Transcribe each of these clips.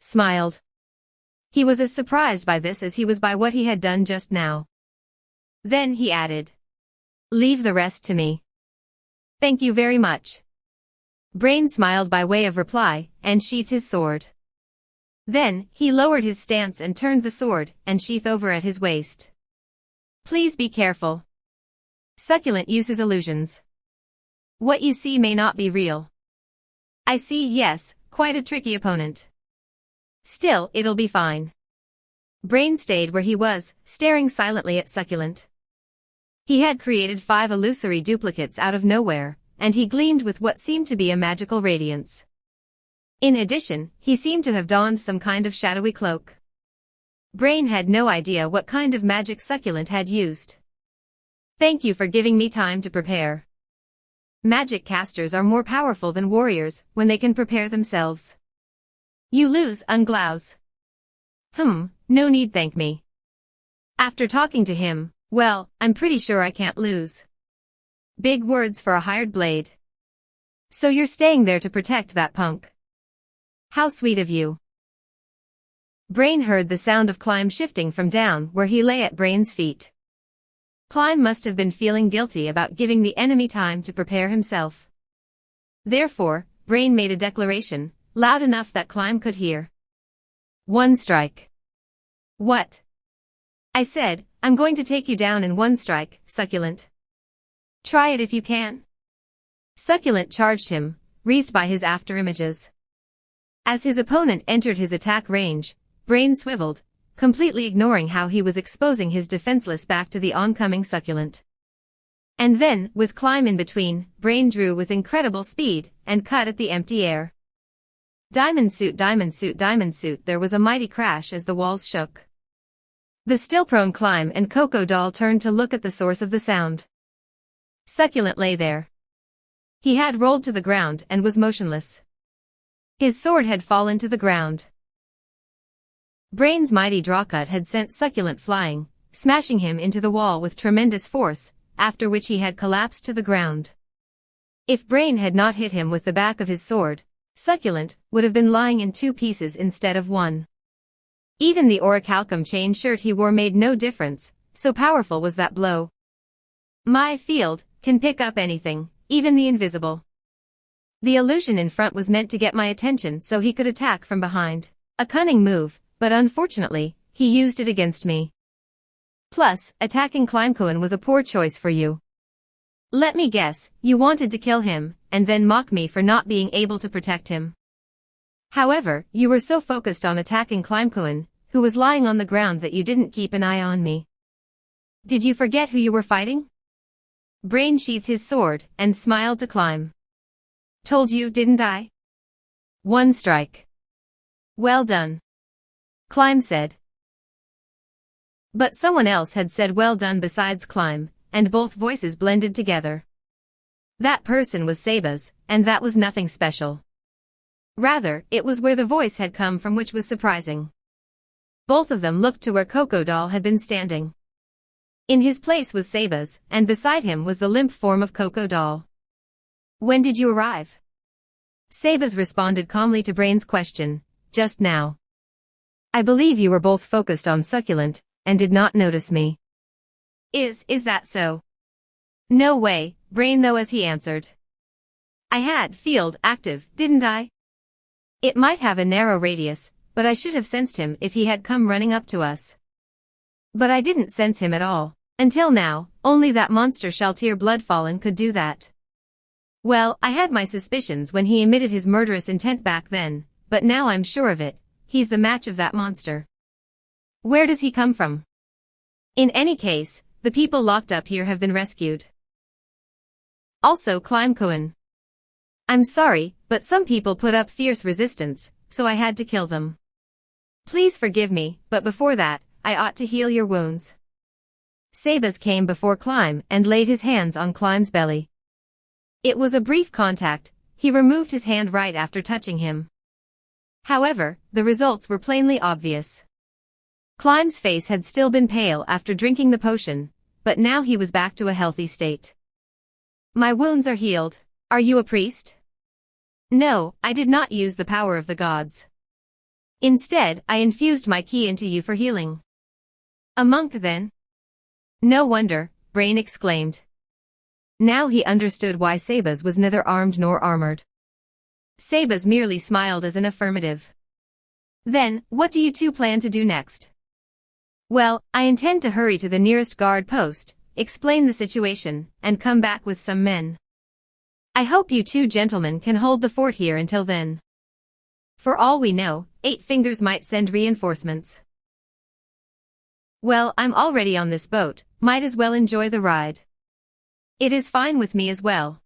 smiled. He was as surprised by this as he was by what he had done just now. Then he added, "Leave the rest to me." "Thank you very much." Brain smiled by way of reply, and sheathed his sword. Then, he lowered his stance and turned the sword and sheath over at his waist. "Please be careful. Succulent uses illusions. What you see may not be real." "I see, yes, quite a tricky opponent. Still, it'll be fine." Brain stayed where he was, staring silently at Succulent. He had created 5 illusory duplicates out of nowhere, and he gleamed with what seemed to be a magical radiance. In addition, he seemed to have donned some kind of shadowy cloak. Brain had no idea what kind of magic Succulent had used. "Thank you for giving me time to prepare. Magic casters are more powerful than warriors when they can prepare themselves. You lose, Unglaus." No need thank me. After talking to him, well, I'm pretty sure I can't lose." Big words for a hired blade. "So you're staying there to protect that punk. How sweet of you." Brain heard the sound of Climb shifting from down where he lay at Brain's feet. Climb must have been feeling guilty about giving the enemy time to prepare himself. Therefore, Brain made a declaration, loud enough that Climb could hear. "One strike." "What?" "I said, I'm going to take you down in one strike, Succulent. Try it if you can." Succulent charged him, wreathed by his afterimages. As his opponent entered his attack range, Brain swiveled, completely ignoring how he was exposing his defenseless back to the oncoming Succulent. And then, with Climb in between, Brain drew with incredible speed and cut at the empty air. Diamond suit, diamond suit, diamond suit. There was a mighty crash as the walls shook. The still-prone Climb and Coco Doll turned to look at the source of the sound. Succulent lay there. He had rolled to the ground and was motionless. His sword had fallen to the ground. Brain's mighty drawcut had sent Succulent flying, smashing him into the wall with tremendous force, after which he had collapsed to the ground. If Brain had not hit him with the back of his sword, Succulent would have been lying in 2 pieces instead of 1. Even the orichalcum chain shirt he wore made no difference, so powerful was that blow. My field can pick up anything, even the invisible. The illusion in front was meant to get my attention so he could attack from behind. A cunning move, but unfortunately, he used it against me. Plus, attacking Climecoin was a poor choice for you. Let me guess, you wanted to kill him, and then mock me for not being able to protect him. However, you were so focused on attacking Climecoin, who was lying on the ground, that you didn't keep an eye on me. Did you forget who you were fighting?" Brain sheathed his sword and smiled to Climb. "Told you, didn't I? One strike. Well done," Climb said. But someone else had said well done besides Climb, and both voices blended together. That person was Seba's, and that was nothing special. Rather, it was where the voice had come from, which was surprising. Both of them looked to where Coco Doll had been standing. In his place was Seba's, and beside him was the limp form of Coco Doll. "When did you arrive?" Seba's responded calmly to Brain's question, "Just now. I believe you were both focused on Succulent, and did not notice me." Is that so?" "No way," Brain though as he answered. "I had field active, didn't I? It might have a narrow radius, but I should have sensed him if he had come running up to us. But I didn't sense him at all. Until now, only that monster Shaltir Bloodfallen could do that. Well, I had my suspicions when he emitted his murderous intent back then, but now I'm sure of it. He's the match of that monster. Where does he come from? In any case, the people locked up here have been rescued. Also Climecoin. I'm sorry, but some people put up fierce resistance, so I had to kill them. Please forgive me, but before that, I ought to heal your wounds." Sebas came before Climb and laid his hands on Climb's belly. It was a brief contact. He removed his hand right after touching him. However, the results were plainly obvious. Climb's face had still been pale after drinking the potion, but now he was back to a healthy state. "My wounds are healed. Are you a priest?" "No, I did not use the power of the gods." Instead, I infused my key into you for healing. A monk then? No wonder, Brain exclaimed. Now he understood why Sabas was neither armed nor armored. Sabas merely smiled as an affirmative. Then, what do you two plan to do next? Well, I intend to hurry to the nearest guard post, explain the situation, and come back with some men. I hope you two gentlemen can hold the fort here until then. For all we know, 8 Fingers might send reinforcements. Well, I'm already on this boat, might as well enjoy the ride. It is fine with me as well.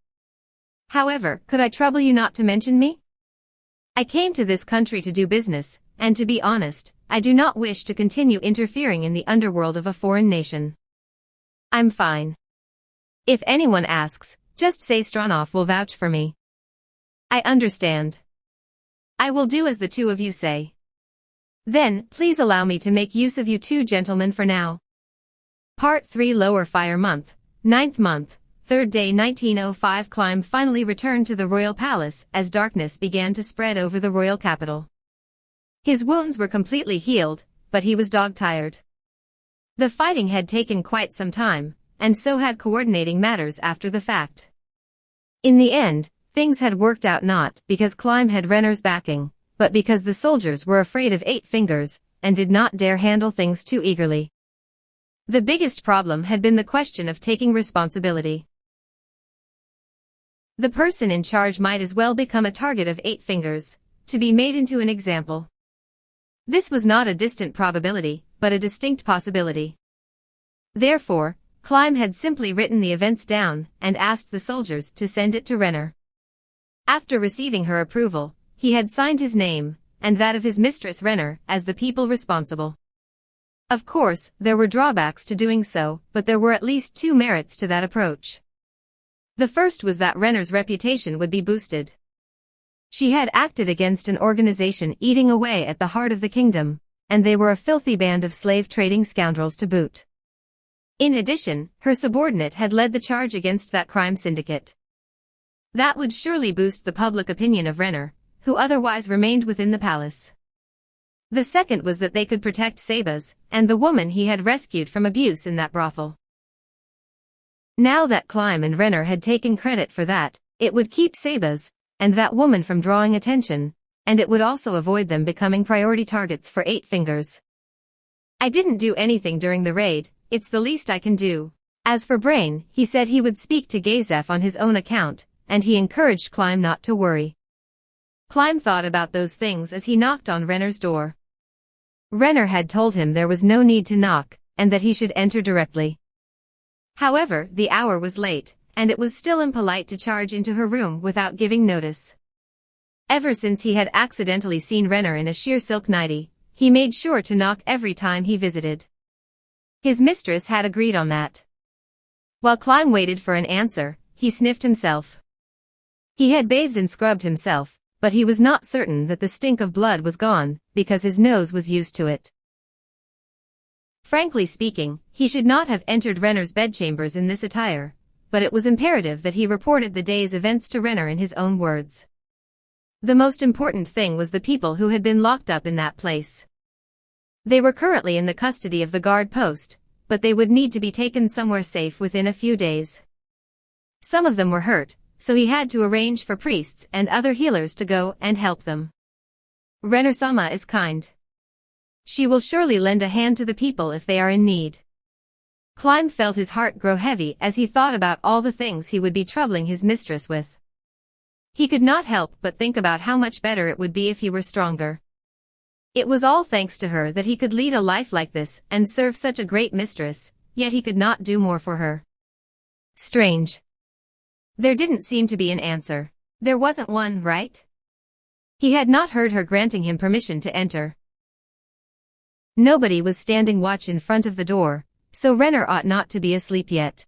However, could I trouble you not to mention me? I came to this country to do business, and to be honest, I do not wish to continue interfering in the underworld of a foreign nation. I'm fine. If anyone asks, just say Stranov will vouch for me. I understand. I will do as the two of you say. Then, please allow me to make use of you two gentlemen for now. Part 3 Lower Fire Month, 9th month, 3rd day 1905. Climb finally returned to the royal palace as darkness began to spread over the royal capital. His wounds were completely healed, but he was dog-tired. The fighting had taken quite some time, and so had coordinating matters after the fact. In the end, things had worked out not because Climb had Renner's backing, but because the soldiers were afraid of 8 Fingers, and did not dare handle things too eagerly. The biggest problem had been the question of taking responsibility. The person in charge might as well become a target of 8 Fingers, to be made into an example. This was not a distant probability, but a distinct possibility. Therefore, Climb had simply written the events down and asked the soldiers to send it to Renner. After receiving her approval, he had signed his name, and that of his mistress Renner, as the people responsible. Of course, there were drawbacks to doing so, but there were at least 2 merits to that approach. The first was that Renner's reputation would be boosted. She had acted against an organization eating away at the heart of the kingdom, and they were a filthy band of slave-trading scoundrels to boot. In addition, her subordinate had led the charge against that crime syndicate. That would surely boost the public opinion of Renner, who otherwise remained within the palace. The second was that they could protect Sabas, and the woman he had rescued from abuse in that brothel. Now that Climb and Renner had taken credit for that, it would keep Sabas, and that woman from drawing attention, and it would also avoid them becoming priority targets for 8 Fingers. I didn't do anything during the raid, it's the least I can do. As for Brain, he said he would speak to Gazef on his own account, and he encouraged Climb not to worry. Climb thought about those things as he knocked on Renner's door. Renner had told him there was no need to knock, and that he should enter directly. However, the hour was late, and it was still impolite to charge into her room without giving notice. Ever since he had accidentally seen Renner in a sheer silk nightie, he made sure to knock every time he visited. His mistress had agreed on that. While Climb waited for an answer, he sniffed himself. He had bathed and scrubbed himself, but he was not certain that the stink of blood was gone, because his nose was used to it. Frankly speaking, he should not have entered Renner's bedchambers in this attire, but it was imperative that he reported the day's events to Renner in his own words. The most important thing was the people who had been locked up in that place. They were currently in the custody of the guard post, but they would need to be taken somewhere safe within a few days. Some of them were hurt, so he had to arrange for priests and other healers to go and help them. Renner-sama is kind. She will surely lend a hand to the people if they are in need. Climb felt his heart grow heavy as he thought about all the things he would be troubling his mistress with. He could not help but think about how much better it would be if he were stronger. It was all thanks to her that he could lead a life like this and serve such a great mistress, yet he could not do more for her. Strange. There didn't seem to be an answer. There wasn't one, right? He had not heard her granting him permission to enter. Nobody was standing watch in front of the door, so Renner ought not to be asleep yet.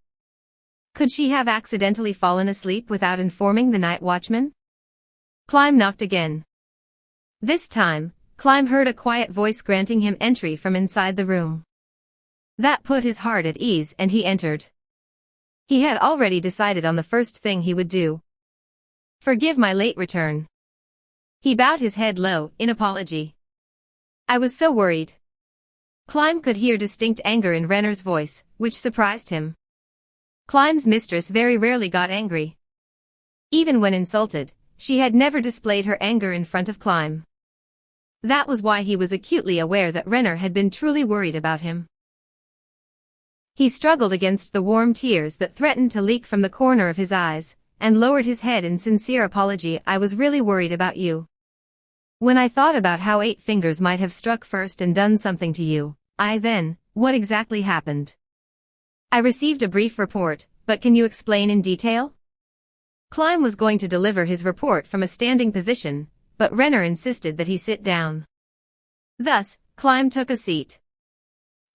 Could she have accidentally fallen asleep without informing the night watchman? Climb knocked again. This time, Climb heard a quiet voice granting him entry from inside the room. That put his heart at ease and he entered. He had already decided on the first thing he would do. Forgive my late return. He bowed his head low, in apology. I was so worried. Climb could hear distinct anger in Renner's voice, which surprised him. Climb's mistress very rarely got angry. Even when insulted, she had never displayed her anger in front of Climb. That was why he was acutely aware that Renner had been truly worried about him. He struggled against the warm tears that threatened to leak from the corner of his eyes, and lowered his head in sincere apology. I was really worried about you. When I thought about how 8 Fingers might have struck first and done something to you, what exactly happened? I received a brief report, but can you explain in detail? Climb was going to deliver his report from a standing position, but Renner insisted that he sit down. Thus, Climb took a seat.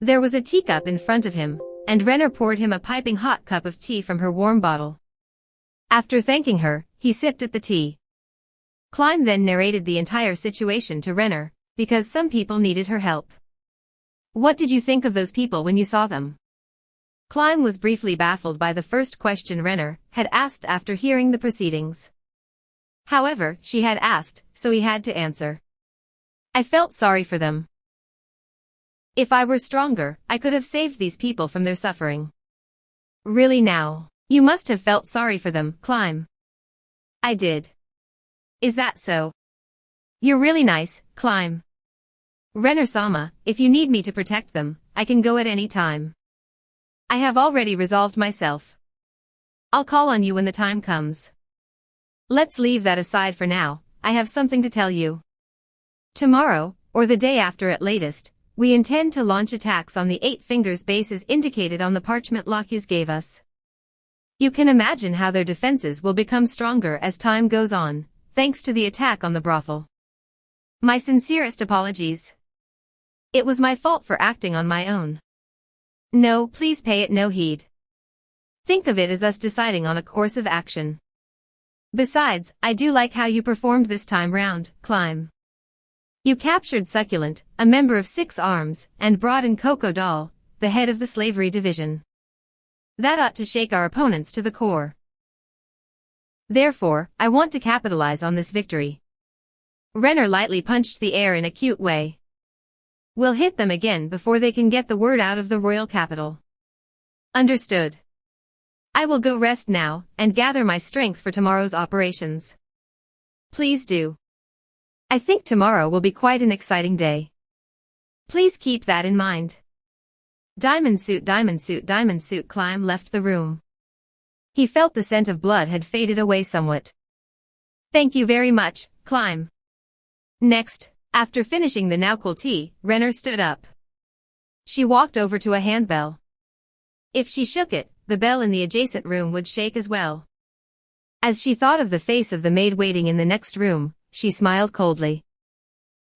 There was a teacup in front of him, and Renner poured him a piping hot cup of tea from her warm bottle. After thanking her, he sipped at the tea. Climb then narrated the entire situation to Renner, because some people needed her help. What did you think of those people when you saw them? Climb was briefly baffled by the first question Renner had asked after hearing the proceedings. However, she had asked, so he had to answer. I felt sorry for them. If I were stronger, I could have saved these people from their suffering. Really now? You must have felt sorry for them, Climb. I did. Is that so? You're really nice, Climb. Renner-sama, if you need me to protect them, I can go at any time. I have already resolved myself. I'll call on you when the time comes. Let's leave that aside for now. I have something to tell you. Tomorrow, or the day after at latest, we intend to launch attacks on the 8 Fingers bases indicated on the parchment Locus gave us. You can imagine how their defenses will become stronger as time goes on, thanks to the attack on the brothel. My sincerest apologies. It was my fault for acting on my own. No, please pay it no heed. Think of it as us deciding on a course of action. Besides, I do like how you performed this time round, Climb. You captured Succulent, a member of 6 Arms, and brought in Coco Doll, the head of the slavery division. That ought to shake our opponents to the core. Therefore, I want to capitalize on this victory. Renner lightly punched the air in a cute way. We'll hit them again before they can get the word out of the royal capital. Understood. I will go rest now, and gather my strength for tomorrow's operations. Please do. I think tomorrow will be quite an exciting day. Please keep that in mind. Diamond suit, diamond suit, diamond suit. Climb left the room. He felt the scent of blood had faded away somewhat. Thank you very much, Climb. Next, after finishing the now cool tea, Renner stood up. She walked over to a handbell. If she shook it, the bell in the adjacent room would shake as well. As she thought of the face of the maid waiting in the next room, she smiled coldly.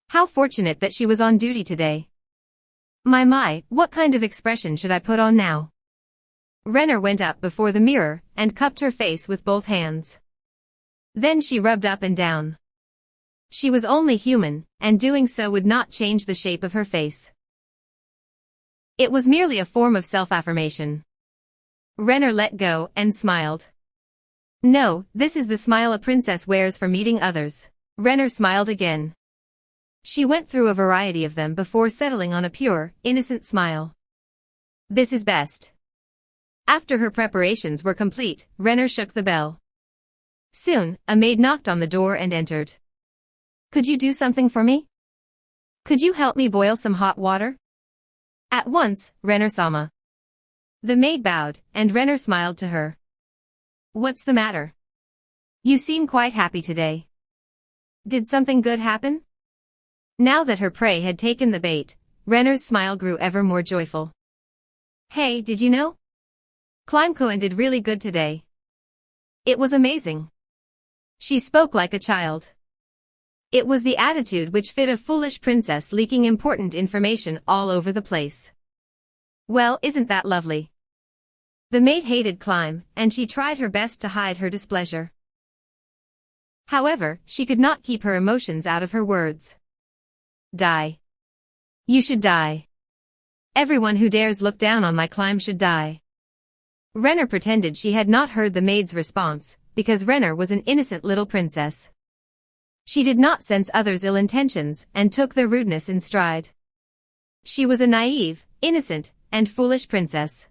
How fortunate that she was on duty today. My, what kind of expression should I put on now? Renner went up before the mirror and cupped her face with both hands. Then she rubbed up and down. She was only human, and doing so would not change the shape of her face. It was merely a form of self-affirmation. Renner let go and smiled. No, this is the smile a princess wears for meeting others. Renner smiled again. She went through a variety of them before settling on a pure, innocent smile. This is best. After her preparations were complete, Renner shook the bell. Soon, a maid knocked on the door and entered. Could you do something for me? Could you help me boil some hot water? At once, Renner-sama. The maid bowed, and Renner smiled to her. What's the matter? You seem quite happy today. Did something good happen? Now that her prey had taken the bait, Renner's smile grew ever more joyful. Hey, did you know? Climb-kun did really good today. It was amazing. She spoke like a child. It was the attitude which fit a foolish princess leaking important information all over the place. Well, isn't that lovely? The maid hated Climb, and she tried her best to hide her displeasure. However, she could not keep her emotions out of her words. Die. You should die. Everyone who dares look down on my Climb should die. Renner pretended she had not heard the maid's response, because Renner was an innocent little princess. She did not sense others' ill intentions and took their rudeness in stride. She was a naive, innocent, and foolish princess.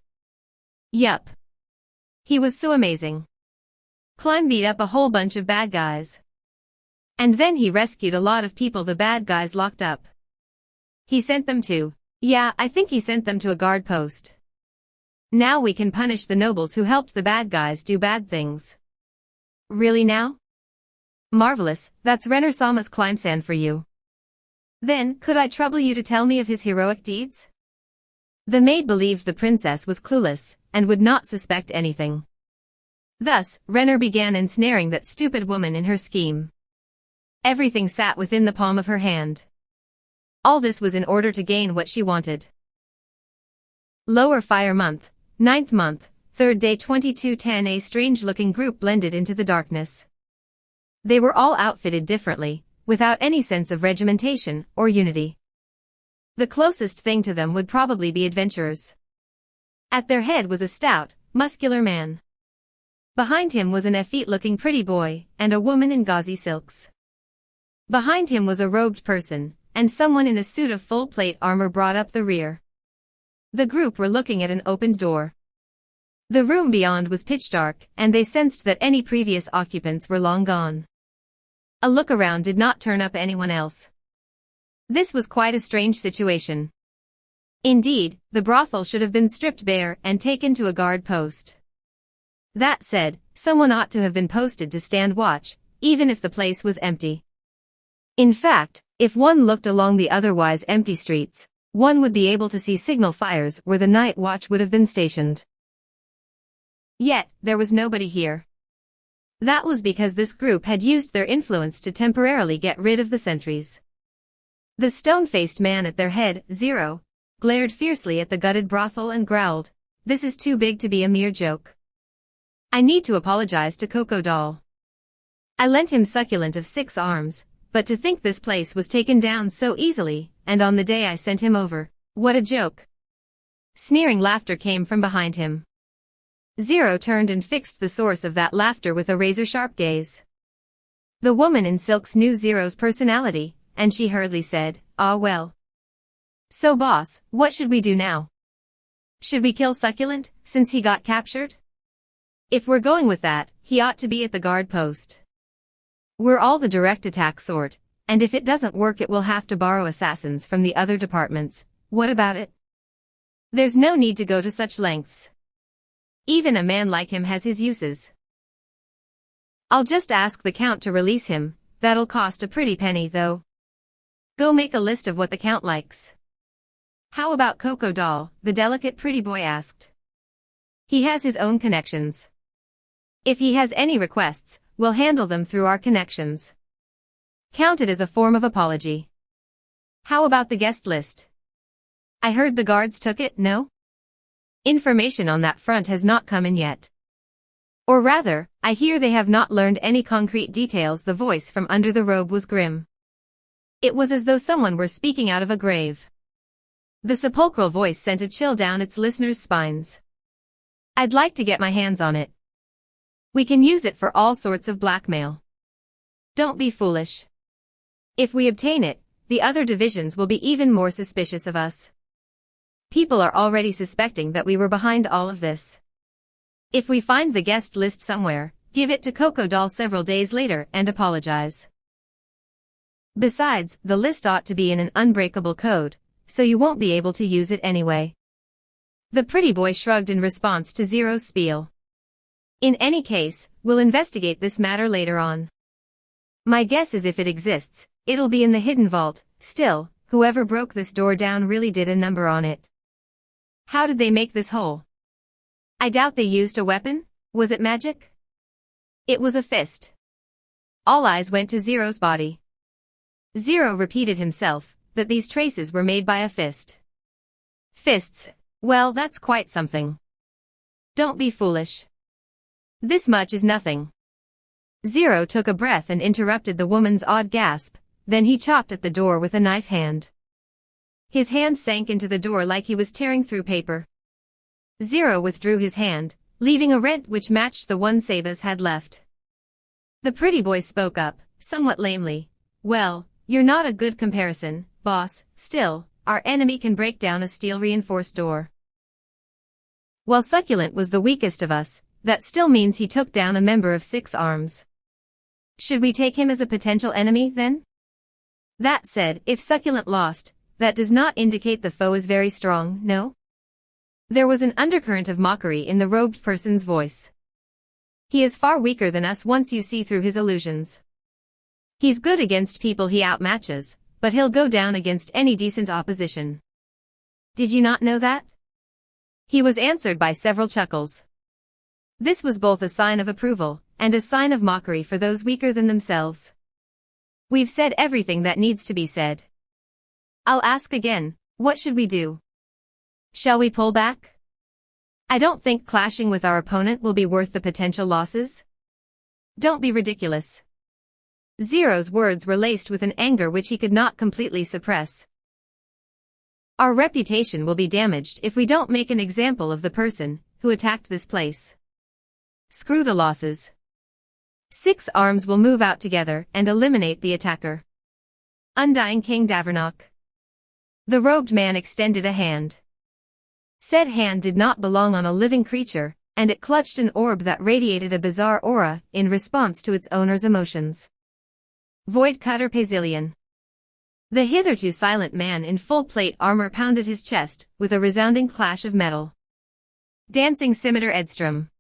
Yup. He was so amazing. Climb beat up a whole bunch of bad guys. And then he rescued a lot of people the bad guys locked up. He sent them to, yeah, I think he sent them to a guard post. Now we can punish the nobles who helped the bad guys do bad things. Really now? Marvelous, that's Renner Sama's Climsan for you. Then, could I trouble you to tell me of his heroic deeds? The maid believed the princess was clueless, and would not suspect anything. Thus, Renner began ensnaring that stupid woman in her scheme. Everything sat within the palm of her hand. All this was in order to gain what she wanted. Lower Fire Month, 9th month, 3rd day 2210. A strange-looking group blended into the darkness. They were all outfitted differently, without any sense of regimentation or unity. The closest thing to them would probably be adventurers. At their head was a stout, muscular man. Behind him was an effete-looking pretty boy, and a woman in gauzy silks. Behind him was a robed person, and someone in a suit of full-plate armor brought up the rear. The group were looking at an opened door. The room beyond was pitch dark, and they sensed that any previous occupants were long gone. A look around did not turn up anyone else. This was quite a strange situation. Indeed, the brothel should have been stripped bare and taken to a guard post. That said, someone ought to have been posted to stand watch, even if the place was empty. In fact, if one looked along the otherwise empty streets, one would be able to see signal fires where the night watch would have been stationed. Yet, there was nobody here. That was because this group had used their influence to temporarily get rid of the sentries. The stone-faced man at their head, Zero, glared fiercely at the gutted brothel and growled, "This is too big to be a mere joke. I need to apologize to Coco Doll. I lent him Succulent of 6 arms, but to think this place was taken down so easily, and on the day I sent him over, what a joke." Sneering laughter came from behind him. Zero turned and fixed the source of that laughter with a razor-sharp gaze. The woman in silks knew Zero's personality, and she hurriedly said, "Ah well. So boss, what should we do now? Should we kill Succulent, since he got captured? If we're going with that, he ought to be at the guard post. We're all the direct attack sort, and if it doesn't work it will have to borrow assassins from the other departments. What about it? There's no need to go to such lengths. Even a man like him has his uses. I'll just ask the Count to release him, that'll cost a pretty penny though. Go make a list of what the Count likes." "How about Coco Doll?" the delicate pretty boy asked. "He has his own connections. If he has any requests, we'll handle them through our connections." Count it as a form of apology. "How about the guest list? I heard the guards took it, no? Information on that front has not come in yet. Or rather, I hear they have not learned any concrete details." The voice from under the robe was grim. It was as though someone were speaking out of a grave. The sepulchral voice sent a chill down its listeners' spines. "I'd like to get my hands on it. We can use it for all sorts of blackmail. Don't be foolish. If we obtain it, the other divisions will be even more suspicious of us. People are already suspecting that we were behind all of this. If we find the guest list somewhere, give it to Coco Doll several days later and apologize. Besides, the list ought to be in an unbreakable code, so you won't be able to use it anyway." The pretty boy shrugged in response to Zero's spiel. "In any case, we'll investigate this matter later on. My guess is if it exists, it'll be in the hidden vault. Still, whoever broke this door down really did a number on it. How did they make this hole? I doubt they used a weapon. Was it magic?" It was a fist. All eyes went to Zero's body. Zero repeated himself, that these traces were made by a fist. Fists. Well, that's quite something. Don't be foolish. This much is nothing. Zero took a breath and interrupted the woman's odd gasp, then he chopped at the door with a knife hand. His hand sank into the door like he was tearing through paper. Zero withdrew his hand, leaving a rent which matched the one Sabas had left. The pretty boy spoke up, somewhat lamely. Well, you're not a good comparison, boss. Still, our enemy can break down a steel-reinforced door. While Succulent was the weakest of us, that still means he took down a member of 6 arms. Should we take him as a potential enemy, then? That said, if Succulent lost, that does not indicate the foe is very strong, no? There was an undercurrent of mockery in the robed person's voice. He is far weaker than us once you see through his illusions. He's good against people he outmatches, but he'll go down against any decent opposition. Did you not know that? He was answered by several chuckles. This was both a sign of approval, and a sign of mockery for those weaker than themselves. We've said everything that needs to be said. I'll ask again, what should we do? Shall we pull back? I don't think clashing with our opponent will be worth the potential losses. Don't be ridiculous. Zero's words were laced with an anger which he could not completely suppress. Our reputation will be damaged if we don't make an example of the person who attacked this place. Screw the losses. 6 arms will move out together and eliminate the attacker. Undying King Davernok. The robed man extended a hand. Said hand did not belong on a living creature, and it clutched an orb that radiated a bizarre aura in response to its owner's emotions. Void Cutter Pazillion. The hitherto silent man in full plate armor pounded his chest with a resounding clash of metal. Dancing Scimitar Edstrom.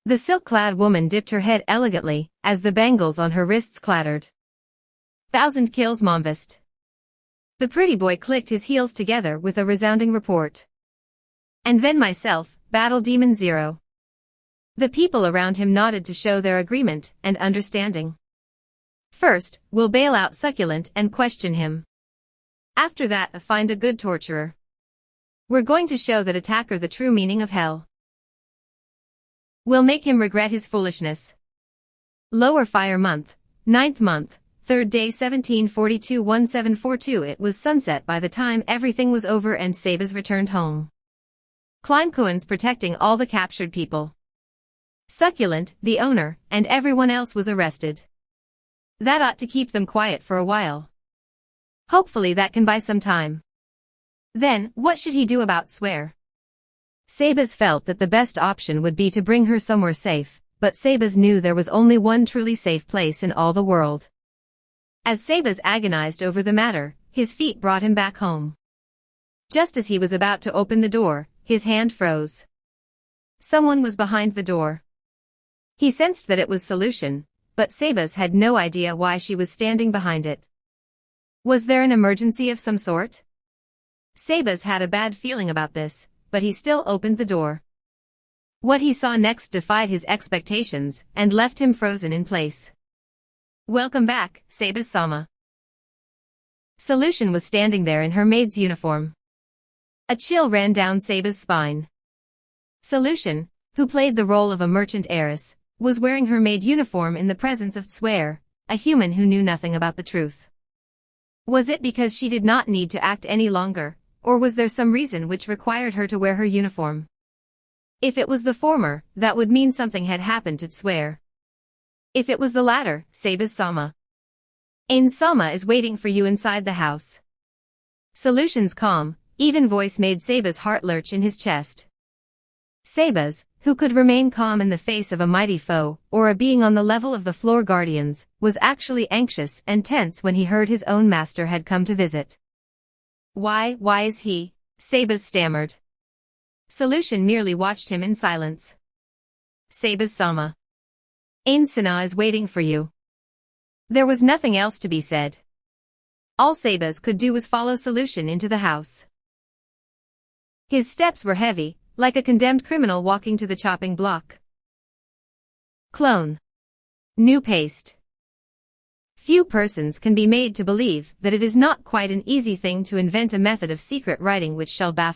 The silk-clad woman dipped her head elegantly as the bangles on her wrists clattered. 1,000 kills Momvist. The pretty boy clicked his heels together with a resounding report. And then myself, Battle Demon Zero. The people around him nodded to show their agreement and understanding. First, we'll bail out Succulent and question him. After that, find a good torturer. We're going to show that attacker the true meaning of hell. We'll make him regret his foolishness. Lower Fire Month, 9th month, 3rd day 1742-1742. It was sunset by the time everything was over and Sabas returned home. Climecoins protecting all the captured people. Succulent, the owner, and everyone else was arrested. That ought to keep them quiet for a while. Hopefully that can buy some time. Then, what should he do about Swear? Sabas felt that the best option would be to bring her somewhere safe, but Sabas knew there was only one truly safe place in all the world. As Sabas agonized over the matter, his feet brought him back home. Just as he was about to open the door, his hand froze. Someone was behind the door. He sensed that it was Solution, but Sabas had no idea why she was standing behind it. Was there an emergency of some sort? Sabas had a bad feeling about this, but he still opened the door. What he saw next defied his expectations and left him frozen in place. Welcome back, Sabas-sama. Solution was standing there in her maid's uniform. A chill ran down Sabas' spine. Solution, who played the role of a merchant heiress, was wearing her maid uniform in the presence of Swear, a human who knew nothing about the truth. Was it because she did not need to act any longer, or was there some reason which required her to wear her uniform? If it was the former, that would mean something had happened to Swear. If it was the latter, Sabas-sama. Ain-sama is waiting for you inside the house. Solution's calm, even voice made Sabas' heart lurch in his chest. Sabas, who could remain calm in the face of a mighty foe, or a being on the level of the floor guardians, was actually anxious and tense when he heard his own master had come to visit. Why is he? Sabas stammered. Solution merely watched him in silence. Sabas-sama. Ain-sana is waiting for you. There was nothing else to be said. All Sabas could do was follow Solution into the house. His steps were heavy, like a condemned criminal walking to the chopping block. Clone. New paste. Few persons can be made to believe that it is not quite an easy thing to invent a method of secret writing which shall baffle